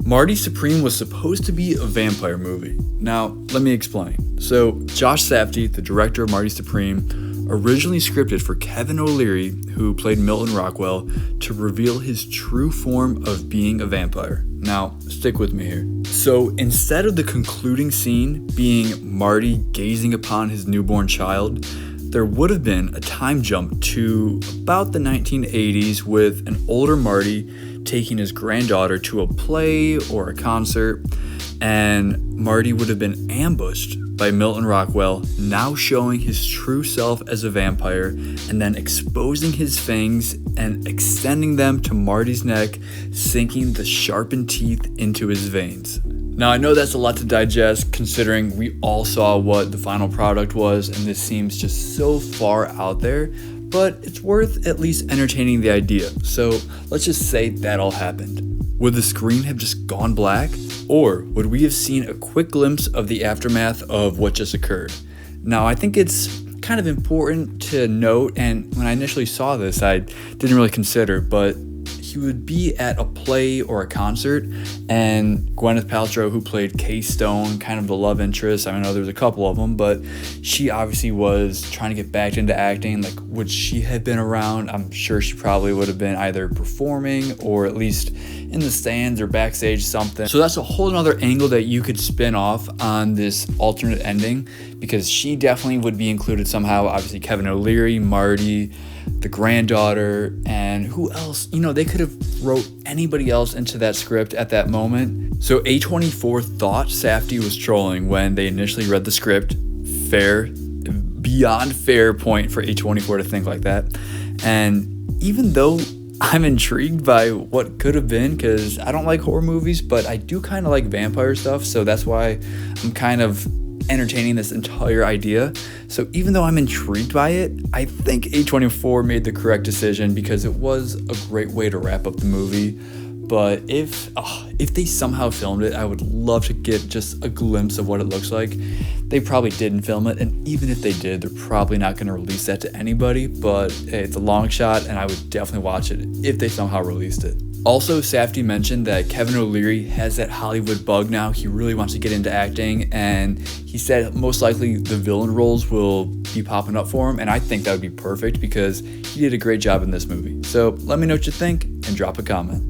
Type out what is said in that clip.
Marty Supreme was supposed to be a vampire movie. Now, let me explain. So, Josh Safdie, the director of Marty Supreme, originally scripted for Kevin O'Leary, who played Milton Rockwell, to reveal his true form of being a vampire. Now, stick with me here. So, instead of the concluding scene being Marty gazing upon his newborn child, there would have been a time jump to about the 1980s with an older Marty taking his granddaughter to a play or a concert, and Marty would have been ambushed by Milton Rockwell, now showing his true self as a vampire and then exposing his fangs and extending them to Marty's neck, sinking the sharpened teeth into his veins. Now, I know that's a lot to digest considering we all saw what the final product was, and this seems just so far out there, but it's worth at least entertaining the idea. So let's just say that all happened. Would the screen have just gone black? Or would we have seen a quick glimpse of the aftermath of what just occurred? Now, I think it's kind of important to note, and when I initially saw this, I didn't really consider, but he would be at a play or a concert, and Gwyneth Paltrow, who played Kay Stone, kind of the love interest, I know there's a couple of them, but she obviously was trying to get back into acting. Like, would she have been around? I'm sure she probably would have been either performing or at least in the stands or backstage, something. So that's a whole nother angle that you could spin off on this alternate ending, because she definitely would be included somehow. Obviously Kevin O'Leary, Marty, the granddaughter, and who else? They could have wrote anybody else into that script at that moment. So A24 thought Safdie was trolling when they initially read the script. Fair, beyond fair point for A24 to think like that. And even though I'm intrigued by what could have been, because I don't like horror movies, but I do kind of like vampire stuff, so that's why I'm kind of entertaining this entire idea. So even though I'm intrigued by it, I think A24 made the correct decision, because it was a great way to wrap up the movie. But if they somehow filmed it, I would love to get just a glimpse of what it looks like. They probably didn't film it, and even if they did, they're probably not going to release that to anybody, but hey, it's a long shot, and I would definitely watch it if they somehow released it. Also, Safdie mentioned that Kevin O'Leary has that Hollywood bug now. He really wants to get into acting, and he said most likely the villain roles will be popping up for him, and I think that would be perfect because he did a great job in this movie. So let me know what you think and drop a comment.